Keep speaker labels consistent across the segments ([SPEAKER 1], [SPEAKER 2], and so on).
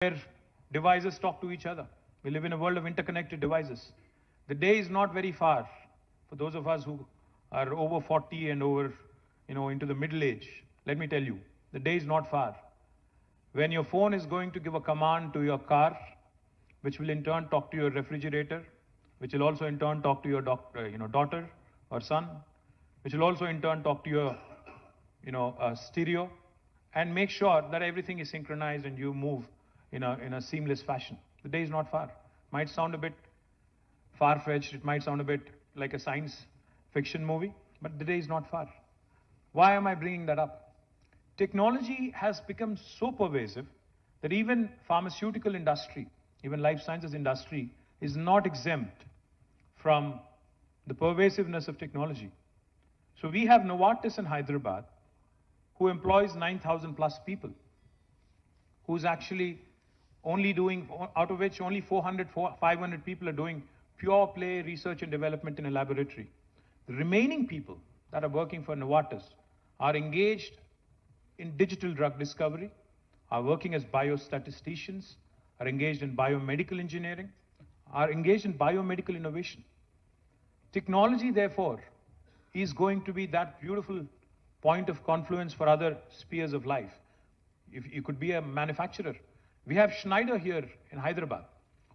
[SPEAKER 1] where devices talk to each other. We live in a world of interconnected devices. The day is not very far for those of us who are over 40 and over, into the middle age. Let me tell you, the day is not far when your phone is going to give a command to your car, which will in turn talk to your refrigerator, which will also in turn talk to your daughter or son, which will also in turn talk to your, stereo, and make sure that everything is synchronized and you move in a seamless fashion. The day is not far. Might sound a bit far-fetched, it might sound a bit like a science fiction movie, but the day is not far. Why am I bringing that up? Technology has become so pervasive that even pharmaceutical industry, even life sciences industry is not exempt from the pervasiveness of technology. So we have Novartis in Hyderabad, who employs 9,000 plus people, who's actually only doing, out of which only 500 people are doing pure play research and development in a laboratory. The remaining people that are working for Novartis are engaged in digital drug discovery, are working as biostatisticians, are engaged in biomedical engineering, are engaged in biomedical innovation. Technology, therefore, is going to be that beautiful point of confluence for other spheres of life. If you could be a manufacturer. We have Schneider here in Hyderabad,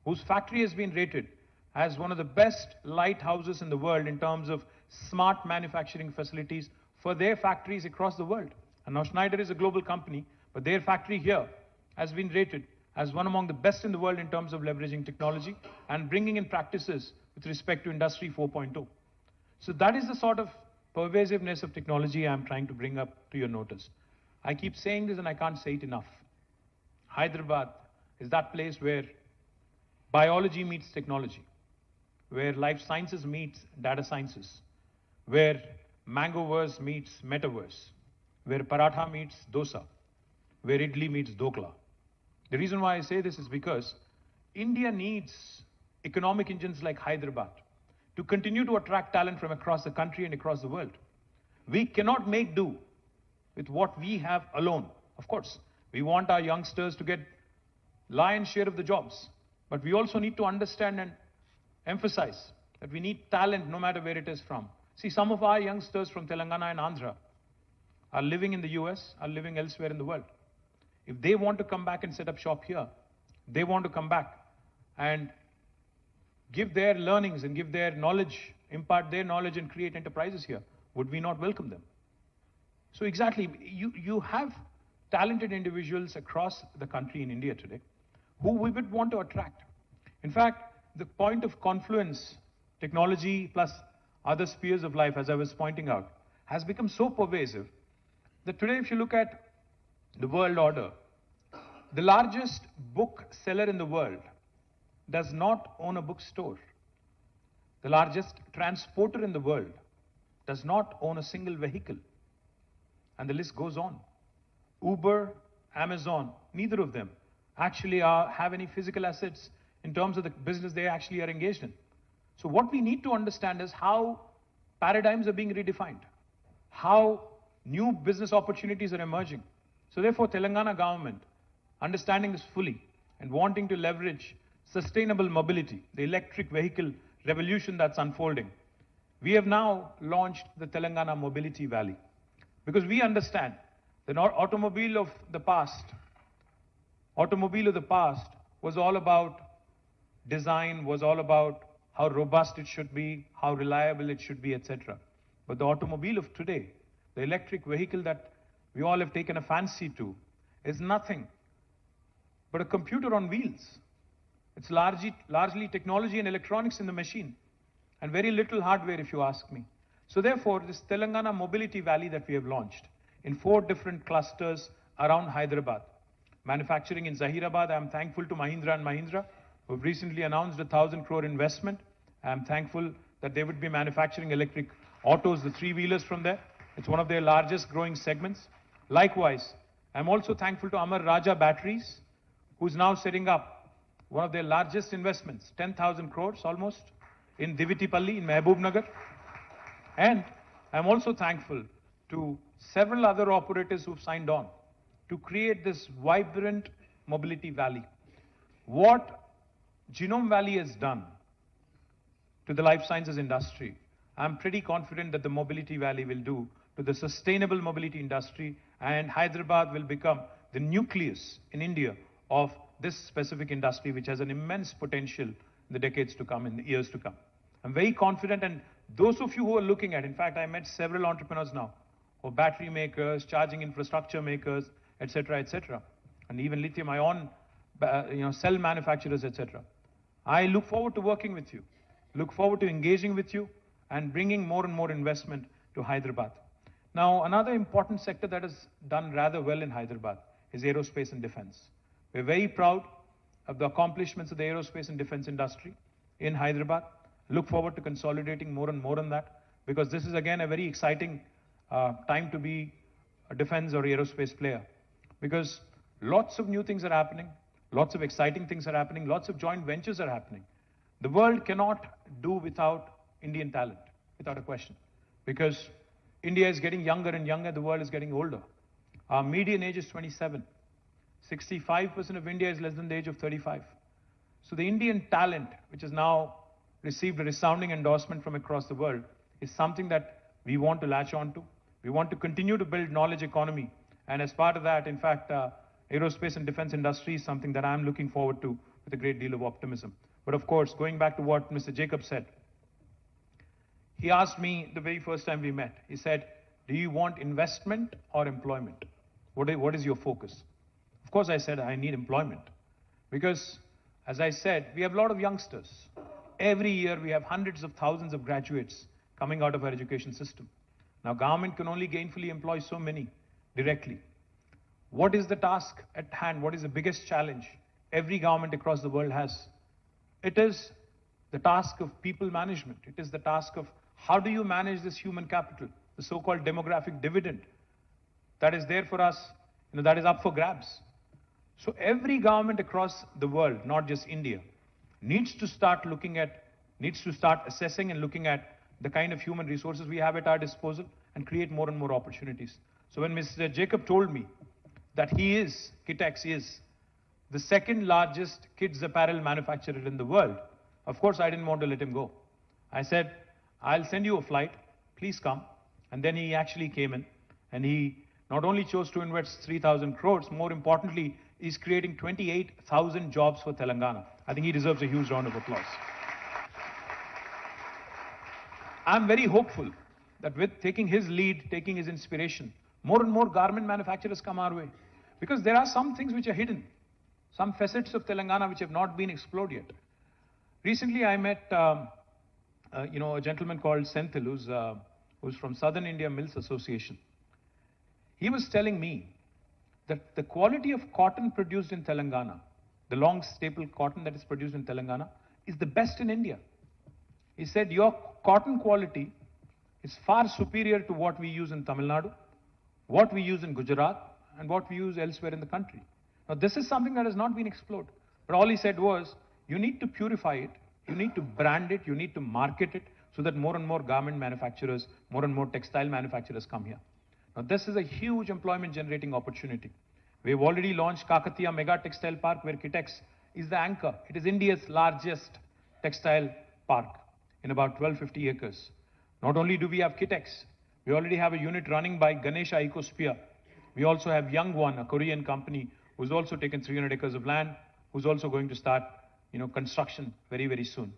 [SPEAKER 1] whose factory has been rated as one of the best lighthouses in the world in terms of smart manufacturing facilities for their factories across the world. And now Schneider is a global company, but their factory here has been rated as one among the best in the world in terms of leveraging technology and bringing in practices with respect to Industry 4.0. So that is the sort of pervasiveness of technology I'm trying to bring up to your notice. I keep saying this and I can't say it enough. Hyderabad is that place where biology meets technology, where life sciences meets data sciences, where Mangoverse meets Metaverse, where paratha meets dosa, where idli meets dokla. The reason why I say this is because India needs economic engines like Hyderabad to continue to attract talent from across the country and across the world. We cannot make do with what we have alone. Of course, we want our youngsters to get lion's share of the jobs, but we also need to understand and emphasize that we need talent no matter where it is from. See, some of our youngsters from Telangana and Andhra are living in the US, are living elsewhere in the world. If they want to come back and set up shop here, they want to come back and give their learnings and give their knowledge, impart their knowledge and create enterprises here, would we not welcome them? So exactly, you have talented individuals across the country in India today who we would want to attract. In fact, the point of confluence, technology plus other spheres of life, as I was pointing out, has become so pervasive that today if you look at the world order, the largest book seller in the world does not own a bookstore. The largest transporter in the world does not own a single vehicle. And the list goes on. Uber, Amazon, neither of them actually have any physical assets in terms of the business they actually are engaged in. So what we need to understand is how paradigms are being redefined, how new business opportunities are emerging. So therefore, Telangana government, understanding this fully and wanting to leverage sustainable mobility, the electric vehicle revolution that's unfolding, we have now launched the Telangana Mobility Valley. Because we understand the automobile of the past was all about design, was all about how robust it should be, how reliable it should be, etc. But the automobile of today, the electric vehicle that we all have taken a fancy to, is nothing but a computer on wheels. It's largely technology and electronics in the machine, and very little hardware if you ask me. So therefore, this Telangana Mobility Valley that we have launched in 4 different clusters around Hyderabad. Manufacturing in Zahirabad, I am thankful to Mahindra & Mahindra, who have recently announced a 1,000 crore investment. I am thankful that they would be manufacturing electric autos, the 3-wheelers from there. It's one of their largest growing segments. Likewise, I'm also thankful to Amar Raja Batteries, who's now setting up one of their largest investments, 10,000 crores almost, in Divitipalli in Mehboob Nagar. And I'm also thankful to several other operators who've signed on to create this vibrant mobility valley. what Genome Valley has done to the life sciences industry, I'm pretty confident that the Mobility Valley will do to the sustainable mobility industry, and Hyderabad will become the nucleus in India of this specific industry, which has an immense potential in the decades to come, in the years to come. I'm very confident, and those of you who are looking at, in fact, I met several entrepreneurs now, who are battery makers, charging infrastructure makers, etc., and even lithium-ion, cell manufacturers, etc. I look forward to working with you, look forward to engaging with you, and bringing more and more investment to Hyderabad. Now, another important sector that has done rather well in Hyderabad is aerospace and defense. We're very proud of the accomplishments of the aerospace and defense industry in Hyderabad. Look forward to consolidating more and more on that, because this is again a very exciting time to be a defense or aerospace player, because lots of new things are happening, lots of exciting things are happening, lots of joint ventures are happening. The world cannot do without Indian talent, without a question, because India is getting younger and younger, the world is getting older. Our median age is 27. 65% of India is less than the age of 35. So the Indian talent, which has now received a resounding endorsement from across the world, is something that we want to latch on to. We want to continue to build knowledge economy. And as part of that, in fact, aerospace and defense industry is something that I'm looking forward to with a great deal of optimism. But of course, going back to what Mr. Jacob said, he asked me the very first time we met, he said, do you want investment or employment? What is your focus? Of course, I said, I need employment. Because, as I said, we have a lot of youngsters. Every year, we have hundreds of thousands of graduates coming out of our education system. Now, government can only gainfully employ so many directly. What is the task at hand? What is the biggest challenge every government across the world has? It is the task of people management. It is the task of how do you manage this human capital, the so-called demographic dividend that is there for us, that is up for grabs. So every government across the world, not just India, needs to start assessing and looking at the kind of human resources we have at our disposal and create more and more opportunities. So when Mr. Jacob told me that Kitex is the second largest kids apparel manufacturer in the world, of course I didn't want to let him go. I said, I'll send you a flight, please come. And then he actually came in, and he not only chose to invest 3,000 crores, more importantly, he's creating 28,000 jobs for Telangana. I think he deserves a huge round of applause. I'm very hopeful that with taking his lead, taking his inspiration, more and more garment manufacturers come our way. Because there are some things which are hidden, some facets of Telangana which have not been explored yet. Recently, I met a gentleman called Senthil, who's from Southern India Mills Association. He was telling me that the quality of cotton produced in Telangana, the long staple cotton that is produced in Telangana, is the best in India. He said, your cotton quality is far superior to what we use in Tamil Nadu, what we use in Gujarat, and what we use elsewhere in the country. Now, this is something that has not been explored. But all he said was, you need to purify it, you need to brand it, you need to market it, so that more and more garment manufacturers, more and more textile manufacturers come here. Now, this is a huge employment generating opportunity. We have already launched Kakatiya Mega Textile Park, where Kitex is the anchor. It is India's largest textile park in about 1,250 acres. Not only do we have Kitex, we already have a unit running by Ganesha Ecosphere. We also have Youngwon, a Korean company, who's also taken 300 acres of land, who's also going to start, construction very, very soon.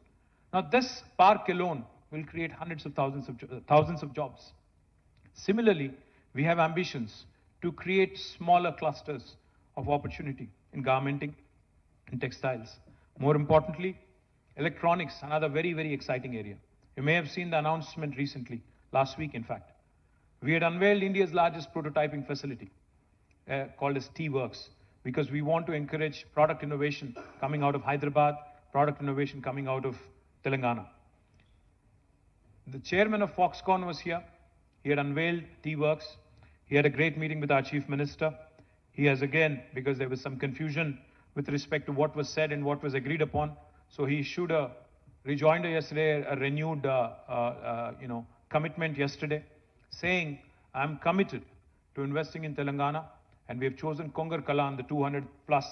[SPEAKER 1] Now, this park alone will create hundreds of thousands of jobs. Similarly, we have ambitions to create smaller clusters of opportunity in garmenting and textiles. More importantly, electronics, another very, very exciting area. You may have seen the announcement recently, last week in fact. We had unveiled India's largest prototyping facility called as T-Works, because we want to encourage product innovation coming out of Hyderabad, product innovation coming out of Telangana. The chairman of Foxconn was here. He had unveiled T-Works. He had a great meeting with our chief minister. He has again, because there was some confusion with respect to what was said and what was agreed upon, so he issued a rejoinder yesterday, a renewed commitment yesterday, saying, I'm committed to investing in Telangana, and we have chosen Kongar Kalan, the 200 plus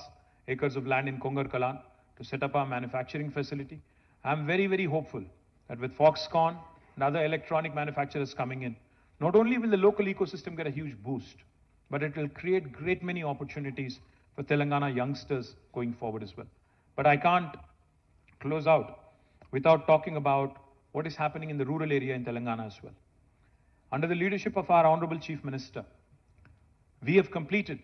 [SPEAKER 1] acres of land in Kongar Kalan to set up our manufacturing facility. I'm very, very hopeful that with Foxconn and other electronic manufacturers coming in, not only will the local ecosystem get a huge boost, but it will create great many opportunities for Telangana youngsters going forward as well. But I can't close out without talking about what is happening in the rural area in Telangana as well. Under the leadership of our Honorable Chief Minister, we have completed